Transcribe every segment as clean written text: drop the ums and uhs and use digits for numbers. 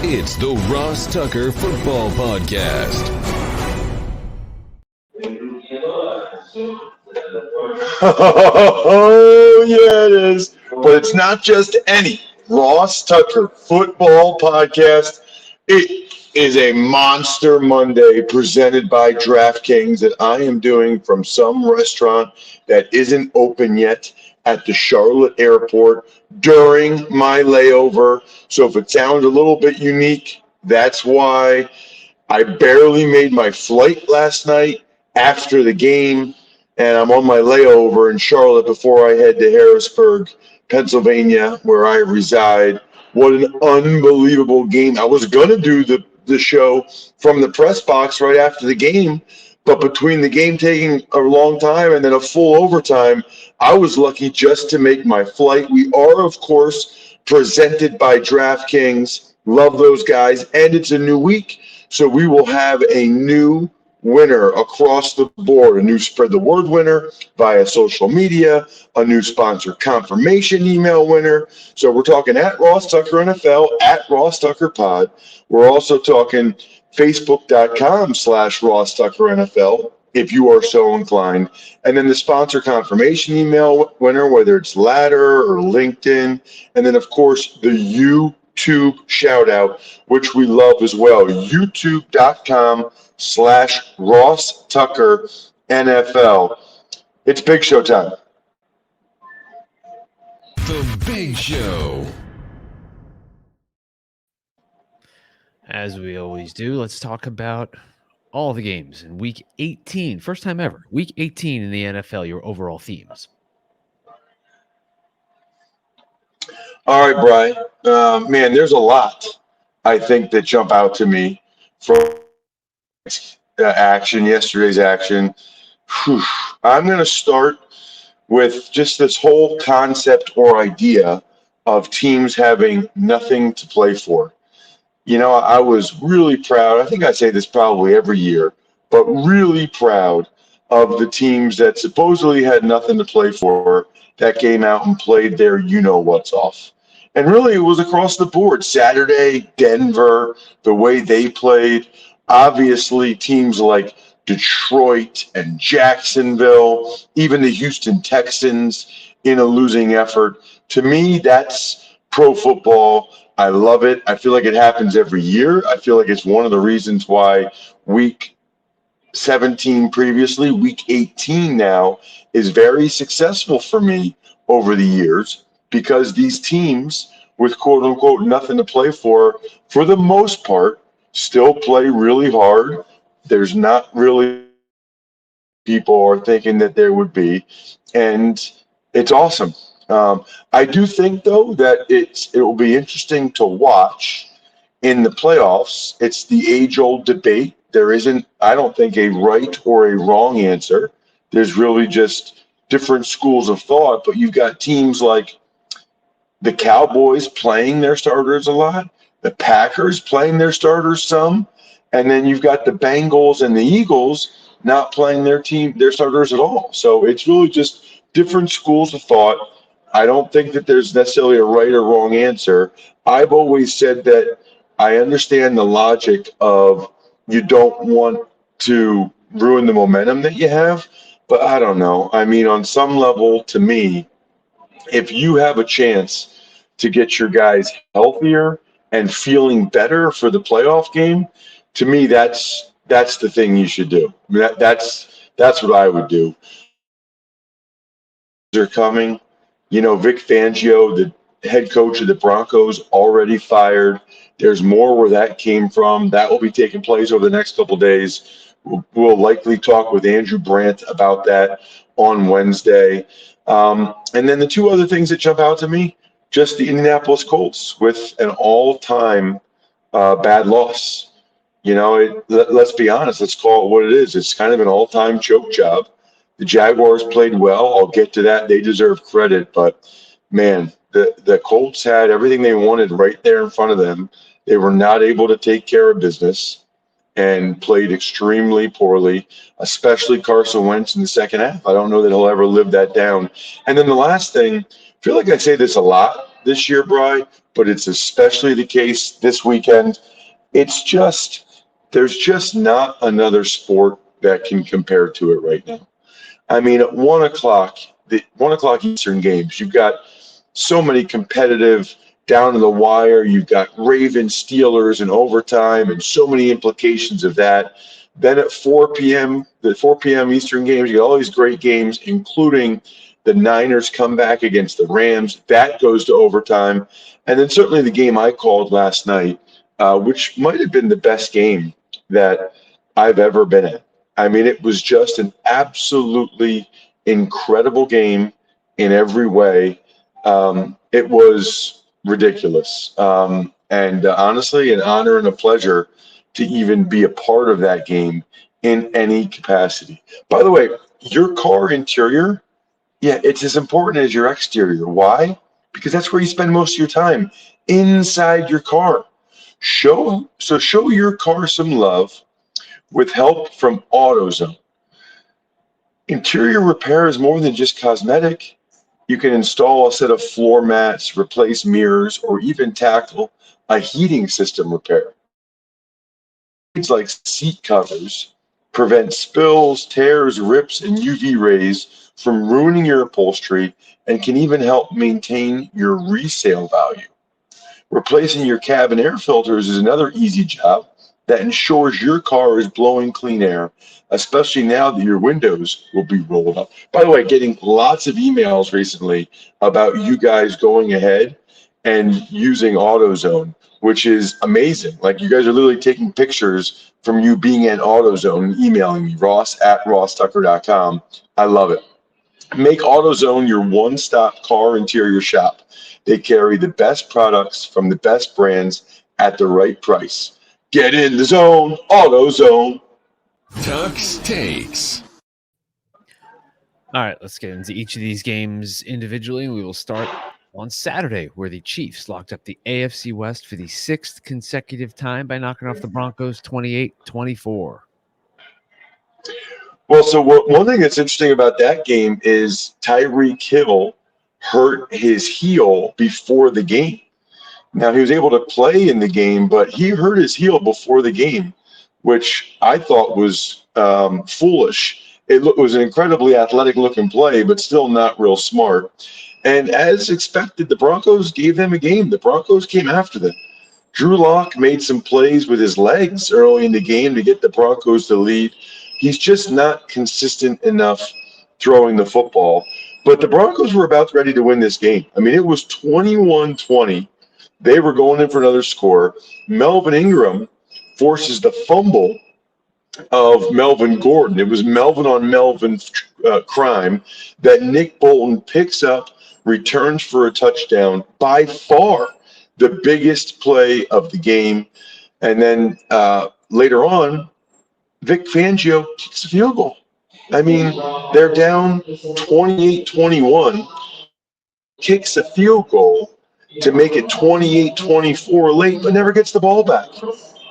It's the Ross Tucker Football Podcast. Oh, yeah, it is. But it's not just any Ross Tucker Football Podcast. It is a Monster Monday presented by DraftKings that I am doing from some restaurant that isn't open yet at the Charlotte airport during my layover. So if it sounds a little bit unique, that's why. I barely made my flight last night after the game, and I'm on my layover in Charlotte before I head to Harrisburg, Pennsylvania, where I reside. What an unbelievable game. I was going to do the show from the press box right after the game, but between the game taking a long time and then a full overtime, I was lucky just to make my flight. We are, of course, presented by DraftKings. Love those guys, and it's a new week, so we will have a new winner across the board, a new Spread the Word winner via social media, a new sponsor confirmation email winner. So we're talking at Ross Tucker NFL, at Ross Tucker Pod. We're also talking Facebook.com/Ross Tucker NFL, if you are so inclined. And then the sponsor confirmation email winner, whether it's Ladder or LinkedIn. And then, of course, the YouTube shout out, which we love as well. YouTube.com/Ross Tucker NFL. It's Big Show time. The Big Show. As we always do, let's talk about all the games in Week 18. First time ever. Week 18 in the NFL, your overall themes. All right, Brian. Man, there's a lot, I think, that jump out to me from yesterday's action. Whew. I'm going to start with just this whole concept or idea of teams having nothing to play for. You know, I was really proud. I think I say this probably every year, but really proud of the teams that supposedly had nothing to play for that came out and played their you-know-what's off. And really, it was across the board. Saturday, Denver, the way they played. Obviously, teams like Detroit and Jacksonville, even the Houston Texans in a losing effort. To me, that's pro football. I love it. I feel like it happens every year. I feel like it's one of the reasons why Week 17 previously, Week 18 now, is very successful for me over the years, because these teams with quote-unquote nothing to play for the most part, still play really hard. There's not really people are thinking that there would be, and it's awesome. I do think, though, that it will be interesting to watch in the playoffs. It's the age-old debate. There isn't, I don't think, a right or a wrong answer. There's really just different schools of thought, but you've got teams like the Cowboys playing their starters a lot, the Packers playing their starters some, and then you've got the Bengals and the Eagles not playing their starters at all. So it's really just different schools of thought. I don't think that there's necessarily a right or wrong answer. I've always said that I understand the logic of you don't want to ruin the momentum that you have, but I don't know. I mean, on some level, to me, if you have a chance to get your guys healthier and feeling better for the playoff game, to me, that's the thing you should do. I mean, that's what I would do. They're coming. You know, Vic Fangio, the head coach of the Broncos, already fired. There's more where that came from. That will be taking place over the next couple of days. We'll likely talk with Andrew Brandt about that on Wednesday. And then the two other things that jump out to me, just the Indianapolis Colts with an all-time bad loss. You know, let's be honest. Let's call it what it is. It's kind of an all-time choke job. The Jaguars played well. I'll get to that. They deserve credit. But, man, the Colts had everything they wanted right there in front of them. They were not able to take care of business and played extremely poorly, especially Carson Wentz in the second half. I don't know that he'll ever live that down. And then the last thing, I feel like I say this a lot, this year, Bri, but it's especially the case this weekend. It's just, there's just not another sport that can compare to it right now. I mean, at 1 o'clock, the 1 o'clock Eastern games, you've got so many competitive down to the wire. You've got Ravens, Steelers in overtime, and so many implications of that. Then at 4 p.m., the 4 p.m. Eastern games, you got all these great games, including the Niners comeback against the Rams. That goes to overtime. And then certainly the game I called last night, which might have been the best game that I've ever been at. I mean, it was just an absolutely incredible game in every way. It was ridiculous. And honestly, an honor and a pleasure to even be a part of that game in any capacity. By the way, your car interior, yeah, it's as important as your exterior. Why? Because that's where you spend most of your time, inside your car. Show your car some love with help from AutoZone. Interior repair is more than just cosmetic. You can install a set of floor mats, replace mirrors, or even tackle a heating system repair. Things like seat covers prevent spills, tears, rips, and UV rays from ruining your upholstery and can even help maintain your resale value. Replacing your cabin air filters is another easy job that ensures your car is blowing clean air, especially now that your windows will be rolled up. By the way, getting lots of emails recently about you guys going ahead and using AutoZone, which is amazing. Like, you guys are literally taking pictures from you being at AutoZone and emailing me, ross@rosstucker.com. I love it. Make AutoZone your one-stop car interior shop. They carry the best products from the best brands at the right price. Get in the zone, AutoZone. Tuck's Takes. All right, let's get into each of these games individually. We will start on Saturday, where the Chiefs locked up the AFC West for the 6th consecutive time by knocking off the Broncos 28-24. Well, so one thing that's interesting about that game is Tyreek Hill hurt his heel before the game. Now, he was able to play in the game, but he hurt his heel before the game, which I thought was foolish. It was an incredibly athletic-looking play, but still not real smart. And as expected, the Broncos gave them a game. The Broncos came after them. Drew Lock made some plays with his legs early in the game to get the Broncos to lead. He's just not consistent enough throwing the football. But the Broncos were about ready to win this game. I mean, it was 21-20. They were going in for another score. Melvin Ingram forces the fumble of Melvin Gordon. It was Melvin on Melvin crime that Nick Bolton picks up, returns for a touchdown, by far the biggest play of the game. And then later on, Vic Fangio kicks a field goal. I mean, they're down 28-21, kicks a field goal to make it 28-24 late, but never gets the ball back.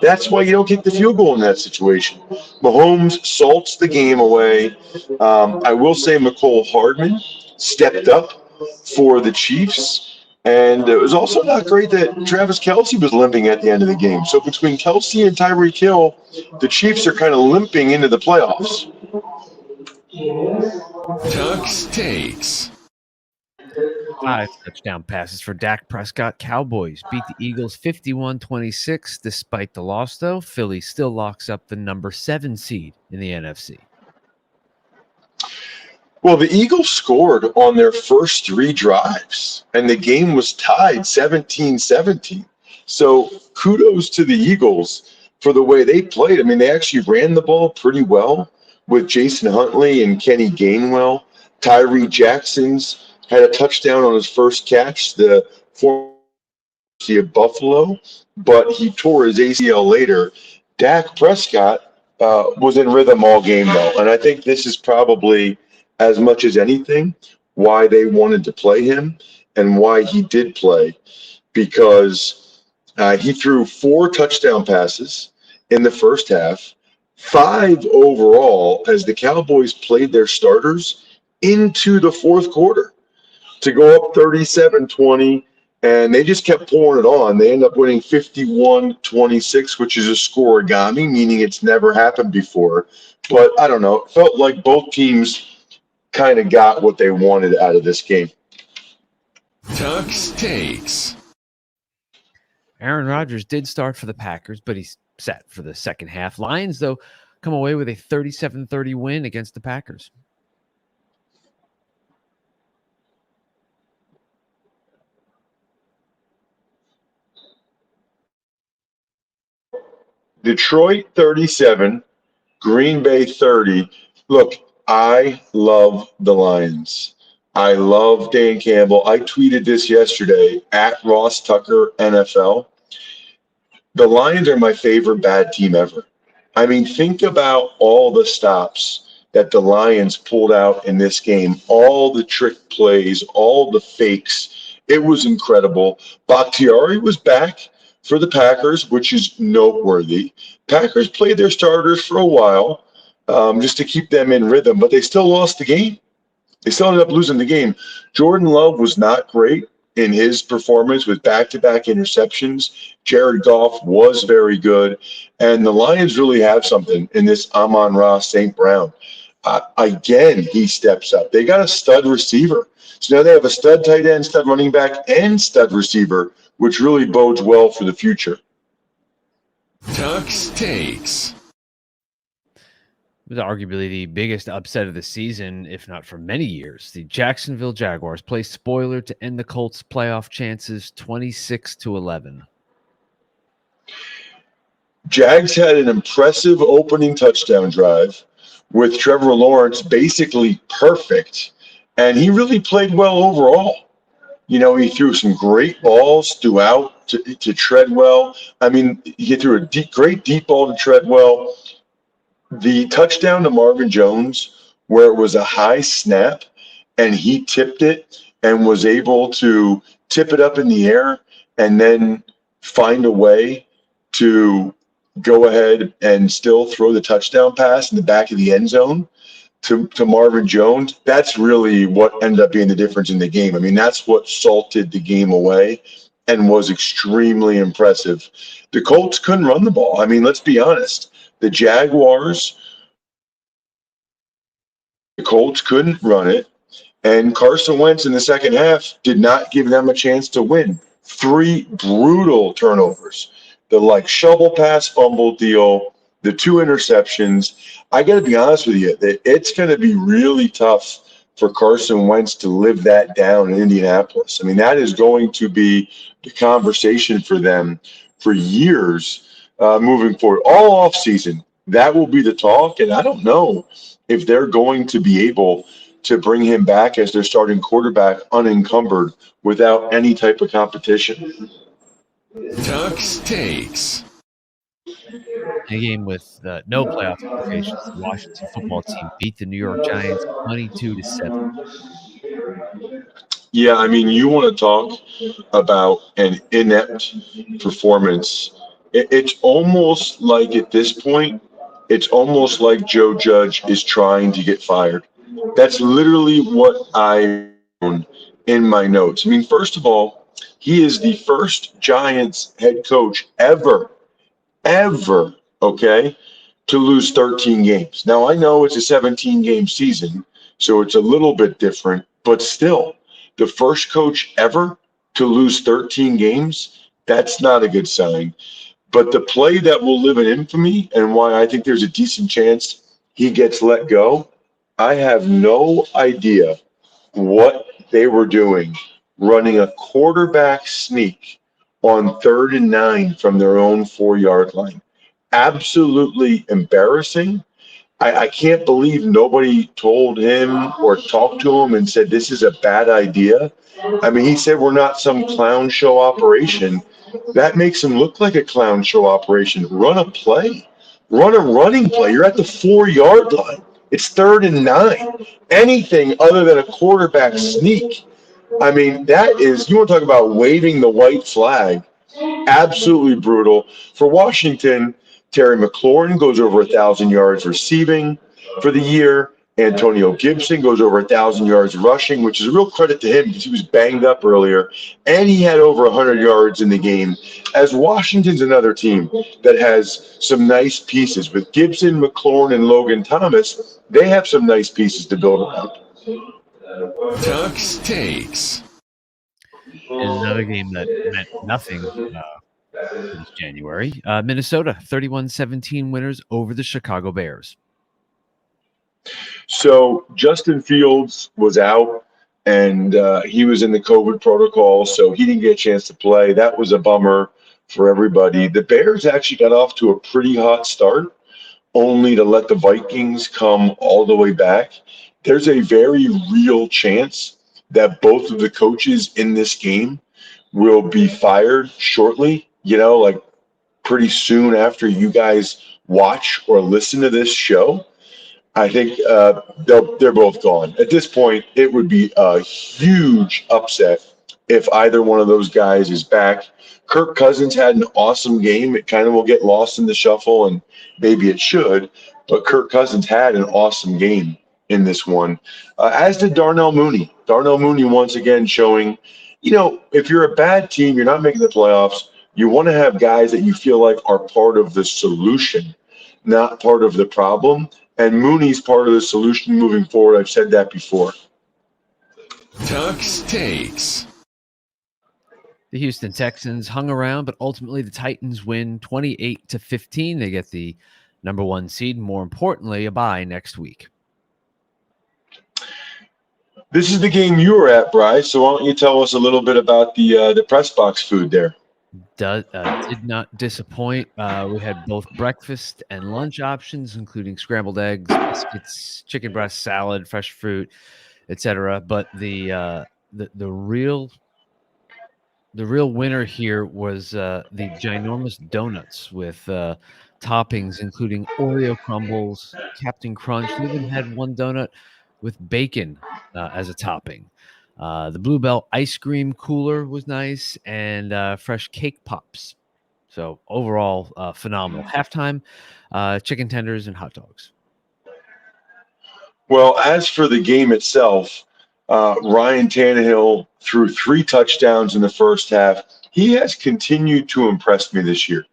That's why you don't kick the field goal in that situation. Mahomes salts the game away. I will say McCole Hardman stepped up for the Chiefs, and it was also not great that Travis Kelce was limping at the end of the game. So between Kelce and Tyreek Hill, the Chiefs are kind of limping into the playoffs. Tuck's Takes. 5 touchdown passes for Dak Prescott. Cowboys beat the Eagles 51-26. Despite the loss, though, Philly still locks up the number 7 seed in the NFC. Well, the Eagles scored on their first 3 drives, and the game was tied 17-17. So kudos to the Eagles for the way they played. I mean, they actually ran the ball pretty well with Jason Huntley and Kenny Gainwell. Tyree Jackson's had a touchdown on his first catch, the former of Buffalo, but he tore his ACL later. Dak Prescott was in rhythm all game, though, and I think this is probably, as much as anything, why they wanted to play him and why he did play, because he threw 4 touchdown passes in the first half, 5 overall, as the Cowboys played their starters into the fourth quarter to go up 37-20 And they just kept pouring it on. They end up winning 51-26, which is a scoregami, meaning it's never happened before. But I don't know. It felt like both teams kind of got what they wanted out of this game. Tuck's Takes. Aaron Rodgers did start for the Packers, but he's set for the second half. Lions, though, come away with a 37-30 win against the Packers. Detroit 37, Green Bay 30. Look, I love the Lions. I love Dan Campbell. I tweeted this yesterday at Ross Tucker NFL. The Lions are my favorite bad team ever. I mean, think about all the stops that the Lions pulled out in this game, all the trick plays, all the fakes. It was incredible. Bakhtiari was back for the Packers, which is noteworthy. Packers played their starters for a while just to keep them in rhythm, but they still lost the game. They still ended up losing the game. Jordan Love was not great in his performance with back-to-back interceptions. Jared Goff was very good. And the Lions really have something in this Amon-Ra St. Brown. Again, he steps up. They got a stud receiver. So now they have a stud tight end, stud running back, and stud receiver, which really bodes well for the future. Tuck's Takes. It was arguably the biggest upset of the season, if not for many years. The Jacksonville Jaguars play spoiler to end the Colts' playoff chances 26-11. Jags had an impressive opening touchdown drive with Trevor Lawrence basically perfect, and he really played well overall. You know, he threw some great balls throughout to Treadwell. I mean, he threw a great deep ball to Treadwell. The touchdown to Marvin Jones, where it was a high snap, and he tipped it and was able to tip it up in the air and then find a way to go ahead and still throw the touchdown pass in the back of the end zone to Marvin Jones. That's really what ended up being the difference in the game. I mean, that's what salted the game away and was extremely impressive. The Colts couldn't run the ball. I mean, let's be honest. The Colts couldn't run it, and Carson Wentz in the second half did not give them a chance to win. 3 brutal turnovers. The shovel pass fumble deal, the 2 interceptions. I got to be honest with you, it's going to be really tough for Carson Wentz to live that down in Indianapolis. I mean, that is going to be the conversation for them for years moving forward. All offseason, that will be the talk, and I don't know if they're going to be able to bring him back as their starting quarterback unencumbered without any type of competition. Tuck's Takes. In a game with no playoff implications, the Washington football team beat the New York Giants 22-7. Yeah, I mean, you want to talk about an inept performance. It's almost like at this point, it's almost like Joe Judge is trying to get fired. That's literally what I wrote in my notes. I mean, first of all, he is the first Giants head coach ever, okay, to lose 13 games. Now, I know it's a 17-game season, so it's a little bit different, but still, the first coach ever to lose 13 games, that's not a good sign. But the play that will live in infamy and why I think there's a decent chance he gets let go, I have no idea what they were doing running a quarterback sneak on 3rd and 9 from their own 4-yard line. Absolutely embarrassing. I can't believe nobody told him or talked to him and said this is a bad idea. I mean, he said we're not some clown show operation. That makes him look like a clown show operation. Run a play. Run a running play. You're at the 4-yard line. It's 3rd and 9. Anything other than a quarterback sneak. I mean, that is, you want to talk about waving the white flag. Absolutely brutal. For Washington, Terry McLaurin goes over 1,000 yards receiving for the year. Antonio Gibson goes over 1,000 yards rushing, which is a real credit to him because he was banged up earlier, and he had over 100 yards in the game. As Washington's another team that has some nice pieces. With Gibson, McLaurin, and Logan Thomas, they have some nice pieces to build around. Tuck's Takes. In another game that meant nothing this January, Minnesota 31-17 winners over the Chicago Bears. So Justin Fields was out, and he was in the COVID protocol, so he didn't get a chance to play. That was a bummer for everybody. The Bears actually got off to a pretty hot start, only to let the Vikings come all the way back. There's a very real chance that both of the coaches in this game will be fired shortly, like pretty soon after you guys watch or listen to this show. I think they're both gone. At this point, it would be a huge upset if either one of those guys is back. Kirk Cousins had an awesome game. It kind of will get lost in the shuffle, and maybe it should, but Kirk Cousins had an awesome game in this one, as did Darnell Mooney. Darnell Mooney once again showing, if you're a bad team, you're not making the playoffs, you want to have guys that you feel like are part of the solution, not part of the problem. And Mooney's part of the solution moving forward. I've said that before. Tuck's Takes. The Houston Texans hung around, but ultimately the Titans win 28-15. They get the number 1 seed, and more importantly, a bye next week. This is the game you were at, Bryce. So why don't you tell us a little bit about the press box food there? Did not disappoint. We had both breakfast and lunch options, including scrambled eggs, biscuits, chicken breast salad, fresh fruit, etc. But the real winner here was the ginormous donuts with toppings, including Oreo crumbles, Captain Crunch. We even had one donut with bacon as a topping. The Bluebell ice cream cooler was nice, and fresh cake pops. So overall, phenomenal. Halftime, chicken tenders and hot dogs. Well, as for the game itself, Ryan Tannehill threw 3 touchdowns in the first half. He has continued to impress me this year.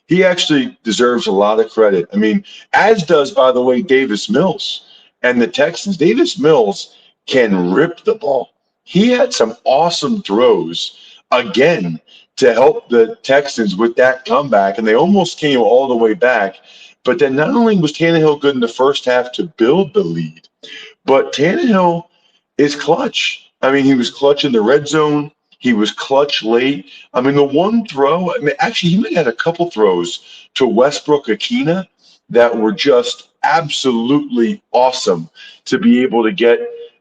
He actually deserves a lot of credit. I mean, as does, by the way, Davis Mills and the Texans. Davis Mills can rip the ball. He had some awesome throws, again, to help the Texans with that comeback, and they almost came all the way back. But then not only was Tannehill good in the first half to build the lead, but Tannehill is clutch. I mean, he was clutch in the red zone. He was clutch late. I mean, the one throw, actually, he might have had a couple throws to Westbrook-Akina that were just absolutely awesome to be able to get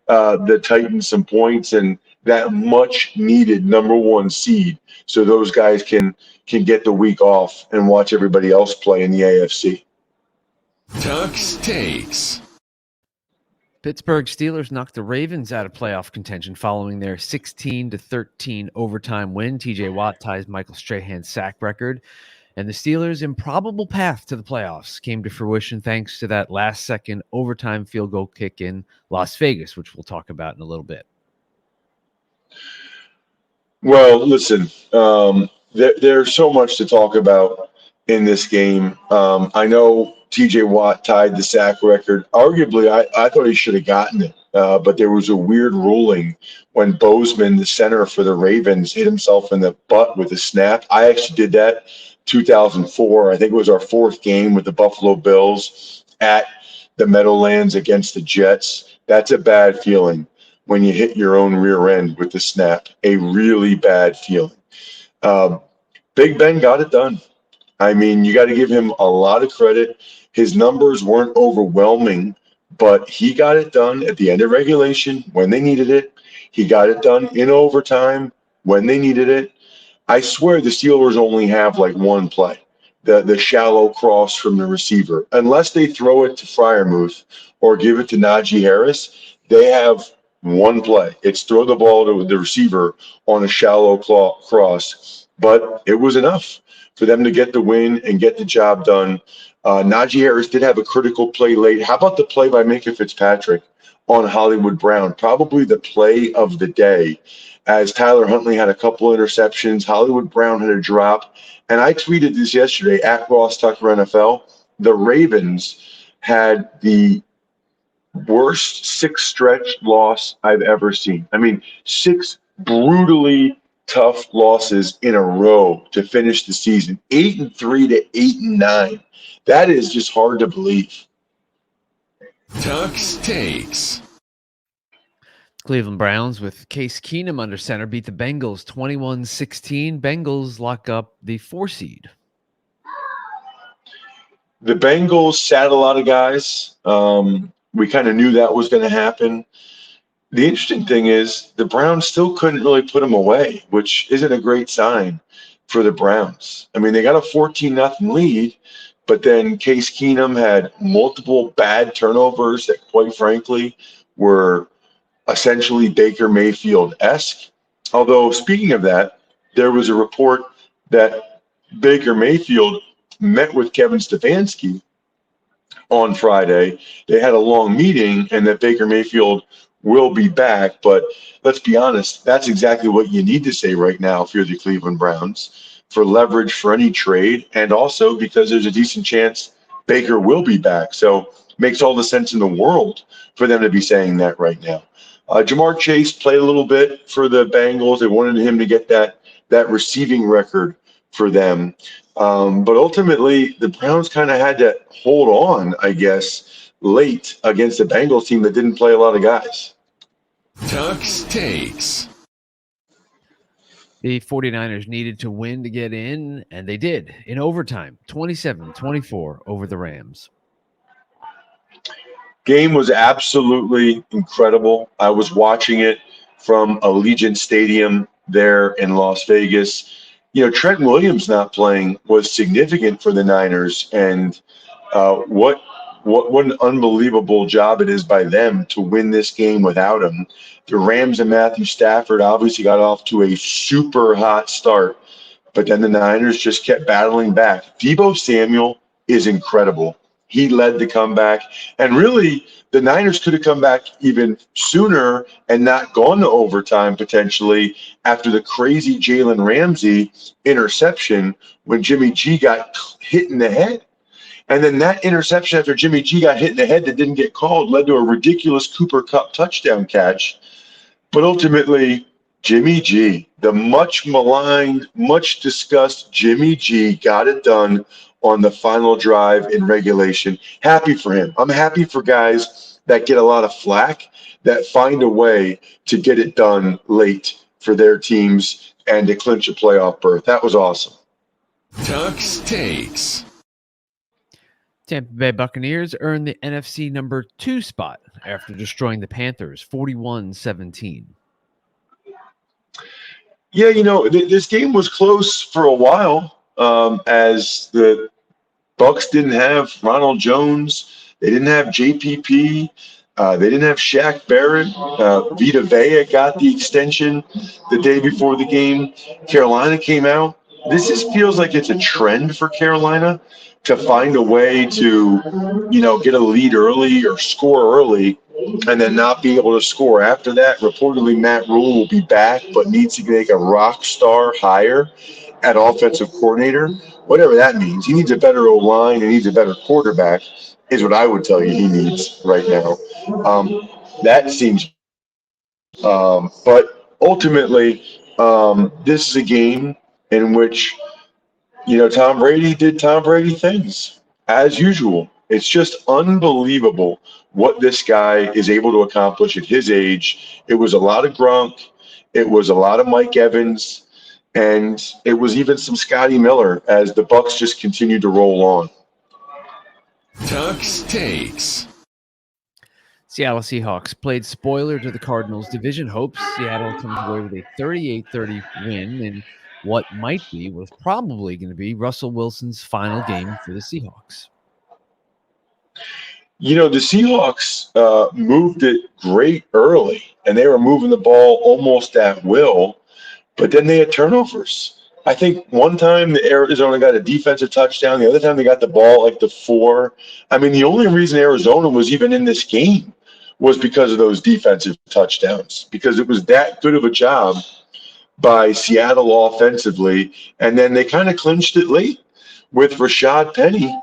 the Titans some points and that much needed number 1 seed, so those guys can get the week off and watch everybody else play in the AFC. Tuck's Takes. Pittsburgh Steelers knocked the Ravens out of playoff contention following their 16-13 overtime win. TJ Watt ties Michael Strahan's sack record, and the Steelers' improbable path to the playoffs came to fruition thanks to that last-second overtime field goal kick in Las Vegas, which we'll talk about in a little bit. Well, listen, there's so much to talk about in this game. I know TJ Watt tied the sack record. Arguably, I thought he should have gotten it, but there was a weird ruling when Bozeman, the center for the Ravens, hit himself in the butt with a snap. I actually did that 2004. I think it was our 4th game with the Buffalo Bills at the Meadowlands against the Jets. That's a bad feeling when you hit your own rear end with the snap. A really bad feeling. Big Ben got it done. I mean, you got to give him a lot of credit. His numbers weren't overwhelming, but he got it done at the end of regulation when they needed it. He got it done in overtime when they needed it. I swear the Steelers only have like one play, the shallow cross from the receiver. Unless they throw it to Freiermuth or give it to Najee Harris, they have one play. It's throw the ball to the receiver on a shallow cross. But it was enough for them to get the win and get the job done. Najee Harris did have a critical play late. How about the play by Minkah Fitzpatrick on Hollywood Brown? Probably the play of the day, as Tyler Huntley had a couple interceptions. Hollywood Brown had a drop. And I tweeted this yesterday at Ross Tucker NFL. The Ravens had the worst 6-stretch loss I've ever seen. I mean, 6 brutally tough losses in a row to finish the season. 8-3 to 8-9. That is just hard to believe. Tuck's Takes. Cleveland Browns with Case Keenum under center beat the Bengals 21-16. Bengals lock up the 4 seed. The Bengals sat a lot of guys. We kind of knew that was going to happen. The interesting thing is the Browns still couldn't really put them away, which isn't a great sign for the Browns. I mean, they got a 14-0 lead, but then Case Keenum had multiple bad turnovers that, quite frankly, were essentially Baker Mayfield-esque. Although, speaking of that, there was a report that Baker Mayfield met with Kevin Stefanski on Friday. They had a long meeting, and that Baker Mayfield will be back. But let's be honest, that's exactly what you need to say right now if you're the Cleveland Browns, for leverage for any trade, and also because there's a decent chance Baker will be back. So it makes all the sense in the world for them to be saying that right now. Jamar Chase played a little bit for the Bengals. They wanted him to get that receiving record for them. But ultimately, the Browns kind of had to hold on, I guess, late against the Bengals team that didn't play a lot of guys. Tuck's Takes. The 49ers needed to win to get in, and they did in overtime, 27-24 over the Rams. Game was absolutely incredible. I was watching it from Allegiant Stadium there in Las Vegas. You know, Trent Williams not playing was significant for the Niners, and what an unbelievable job it is by them to win this game without him. The Rams and Matthew Stafford obviously got off to a super hot start, but then the Niners just kept battling back. Deebo Samuel is incredible. He led the comeback, and really the Niners could have come back even sooner and not gone to overtime potentially after the crazy Jalen Ramsey interception when Jimmy G got hit in the head. And then that interception after Jimmy G got hit in the head that didn't get called led to a ridiculous Cooper Kupp touchdown catch. But ultimately, Jimmy G, the much maligned, much discussed Jimmy G, got it done on the final drive in regulation. Happy for him. I'm happy for guys that get a lot of flack, that find a way to get it done late for their teams and to clinch a playoff berth. That was awesome. Tuck's Takes. Tampa Bay Buccaneers earned the NFC number 2 spot after destroying the Panthers 41-17. Yeah, you know, this game was close for a while. As the Bucs didn't have Ronald Jones, they didn't have JPP, they didn't have Shaq Barrett. Vita Vea got the extension the day before the game. Carolina came out. This just feels like it's a trend for Carolina to find a way to, you know, get a lead early or score early and then not be able to score after that. Reportedly, Matt Rule will be back but needs to make a rock star hire at offensive coordinator, whatever that means. He needs a better O-line and needs a better quarterback is what I would tell you he needs right now. That seems but ultimately, this is a game in which, you know, Tom Brady did Tom Brady things, as usual. It's just unbelievable what this guy is able to accomplish at his age. It was a lot of Gronk. It was a lot of Mike Evans. And it was even some Scotty Miller as the Bucs just continued to roll on. Tuck's Takes. Seattle Seahawks played spoiler to the Cardinals' division hopes. Seattle comes away with a 38-30 win in what was probably going to be Russell Wilson's final game for the Seahawks. You know, the Seahawks moved it great early, and they were moving the ball almost at will. But then they had turnovers. I think one time the Arizona got a defensive touchdown. The other time they got the ball like the 4. I mean, the only reason Arizona was even in this game was because of those defensive touchdowns, because it was that good of a job by Seattle offensively. And then they kind of clinched it late with Rashad Penny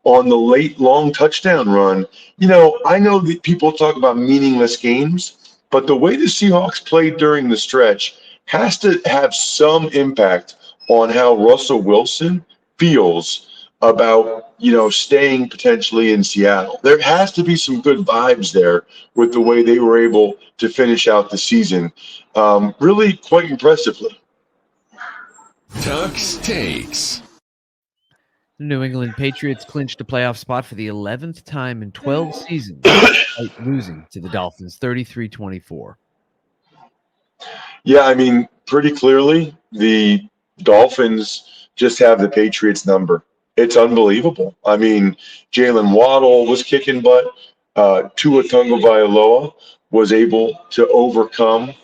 on the late long touchdown run. I know that people talk about meaningless games, but the way the Seahawks played during the stretch has to have some impact on how Russell Wilson feels about, staying potentially in Seattle. There has to be some good vibes there with the way they were able to finish out the season. Really quite impressively. Tuck's Takes. The New England Patriots clinched a playoff spot for the 11th time in 12 seasons, despite losing to the Dolphins 33-24. Yeah, I mean, pretty clearly, the Dolphins just have the Patriots number. It's unbelievable. I mean, Jalen Waddle was kicking butt. Tua Tagovailoa was able to overcome,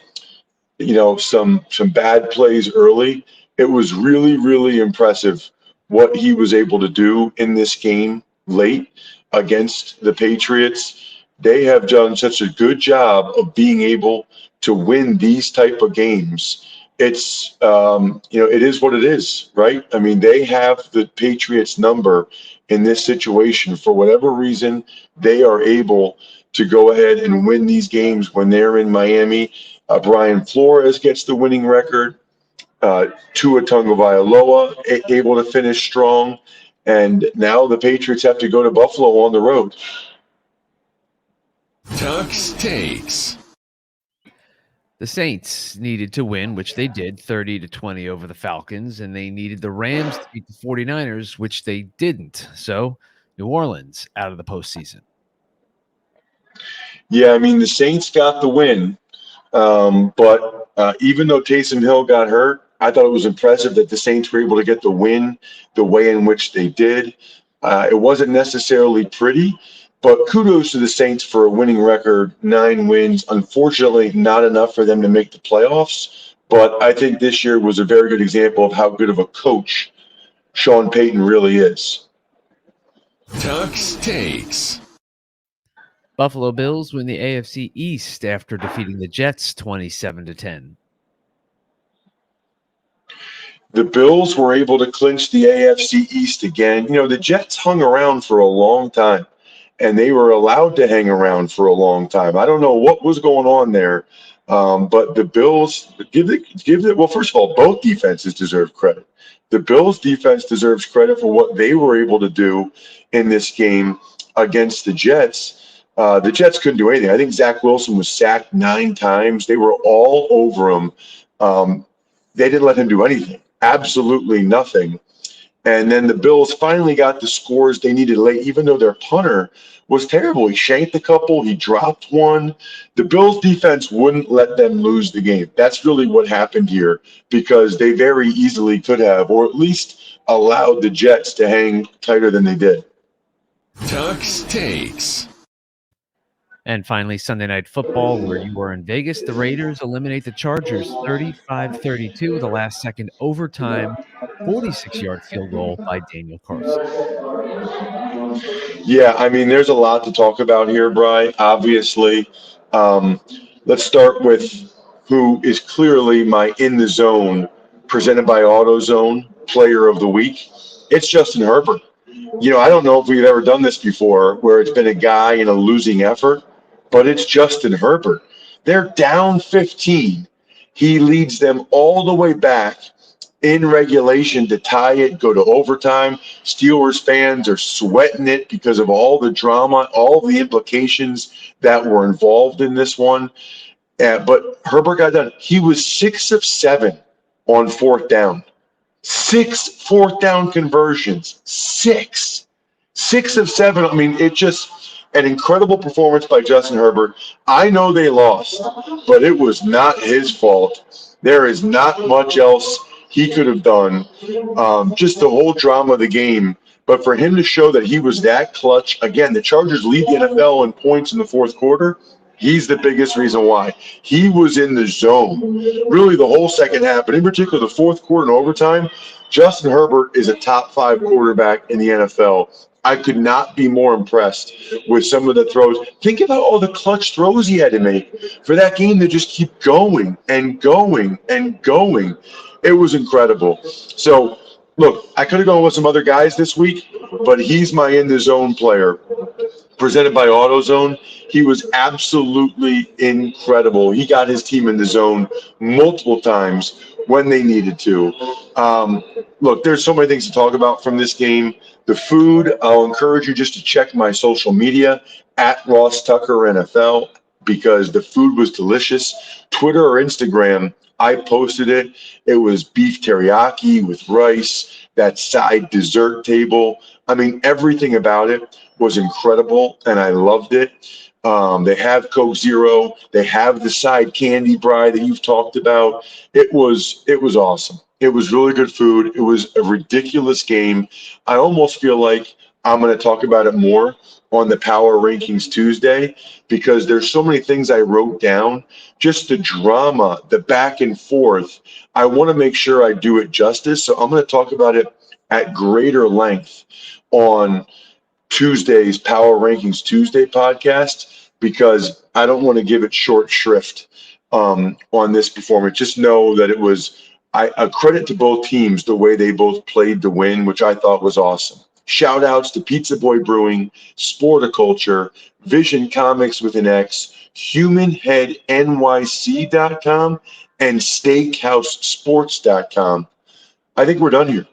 some bad plays early. It was really, really impressive what he was able to do in this game late against the Patriots. They have done such a good job of being able to win these type of games. It's, it is what it is, right? I mean, they have the Patriots number in this situation. For whatever reason, they are able to go ahead and win these games when they're in Miami. Brian Flores gets the winning record. Tua Tagovailoa able to finish strong. And now the Patriots have to go to Buffalo on the road. Tuck's Takes. The Saints needed to win, which they did, 30-20 over the Falcons, and they needed the Rams to beat the 49ers, which they didn't. So New Orleans out of the postseason. Yeah, I mean, the Saints got the win, but even though Taysom Hill got hurt, I thought it was impressive that the Saints were able to get the win the way in which they did. It wasn't necessarily pretty, but kudos to the Saints for a winning record, 9 wins. Unfortunately, not enough for them to make the playoffs, but I think this year was a very good example of how good of a coach Sean Payton really is. Tuck's Takes. Buffalo Bills win the AFC East after defeating the Jets 27-10. The Bills were able to clinch the AFC East again. The Jets hung around for a long time, and they were allowed to hang around for a long time. I don't know what was going on there, but the Bills well, first of all, both defenses deserve credit. The Bills defense deserves credit for what they were able to do in this game against the Jets. The Jets couldn't do anything. I think Zach Wilson was sacked 9 times. They were all over him. They didn't let him do anything. Absolutely nothing. And then the Bills finally got the scores they needed late, even though their punter was terrible. He shanked a couple. He dropped one. The Bills defense wouldn't let them lose the game. That's really what happened here, because they very easily could have, or at least allowed the Jets to hang tighter than they did. Tuck's Takes. And finally, Sunday Night Football, where you were in Vegas, the Raiders eliminate the Chargers 35-32 with a last-second overtime 46-yard field goal by Daniel Carlson. Yeah, I mean, there's a lot to talk about here, Bri. Obviously, let's start with who is clearly my in the zone, presented by AutoZone player of the week. It's Justin Herbert. I don't know if we've ever done this before where it's been a guy in a losing effort, but it's Justin Herbert. They're down 15. He leads them all the way back in regulation to tie it, go to overtime. Steelers fans are sweating it because of all the drama, all the implications that were involved in this one. But Herbert got done. He was 6 of 7 on 4th down. 6 4th down conversions. 6 of 7. I mean, it just an incredible performance by Justin Herbert. I know they lost, but it was not his fault. There is not much else he could have done. Just the whole drama of the game. But for him to show that he was that clutch, again, the Chargers lead the NFL in points in the 4th quarter. He's the biggest reason why. He was in the zone really the whole second half, but in particular the fourth quarter and overtime. Justin Herbert is a top 5 quarterback in the NFL. I could not be more impressed with some of the throws. Think about all the clutch throws he had to make for that game to just keep going and going and going. It was incredible. So, look, I could have gone with some other guys this week, but he's my in-the-zone player. Presented by AutoZone, he was absolutely incredible. He got his team in the zone multiple times when they needed to. Look, there's so many things to talk about from this game. The food, I'll encourage you just to check my social media at Ross Tucker NFL because the food was delicious. Twitter or Instagram, I posted it. It was beef teriyaki with rice, that side dessert table. I mean, everything about it was incredible, and I loved it. They have Coke Zero. They have the side candy brie that you've talked about. It was awesome. It was really good food. It was a ridiculous game. I almost feel like I'm going to talk about it more on the Power Rankings Tuesday because there's so many things I wrote down. Just the drama, the back and forth. I want to make sure I do it justice. So I'm going to talk about it at greater length on Tuesday's Power Rankings Tuesday podcast because I don't want to give it short shrift on this performance. Just know that it was a credit to both teams, the way they both played to win, which I thought was awesome. Shout outs to Pizza Boy Brewing, Sporticulture, Vision Comics with an X, HumanHeadNYC.com, and SteakhouseSports.com. I think we're done here.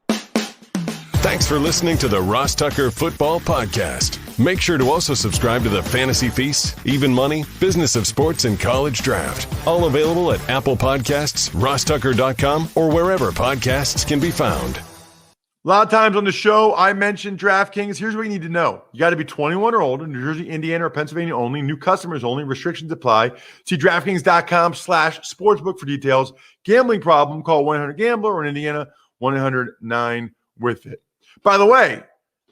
Thanks for listening to the Ross Tucker Football Podcast. Make sure to also subscribe to the Fantasy Feast, Even Money, Business of Sports, and College Draft. All available at Apple Podcasts, RossTucker.com, or wherever podcasts can be found. A lot of times on the show, I mentioned DraftKings. Here's what you need to know. You got to be 21 or older, New Jersey, Indiana, or Pennsylvania only. New customers only. Restrictions apply. See DraftKings.com/sportsbook for details. Gambling problem, call 1-800-GAMBLER, or in Indiana, 1-800-9-WITH-IT. By the way,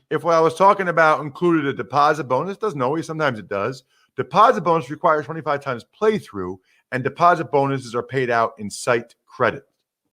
if what I was talking about included a deposit bonus, doesn't always, sometimes it does. Deposit bonus requires 25 times playthrough, and deposit bonuses are paid out in site credit.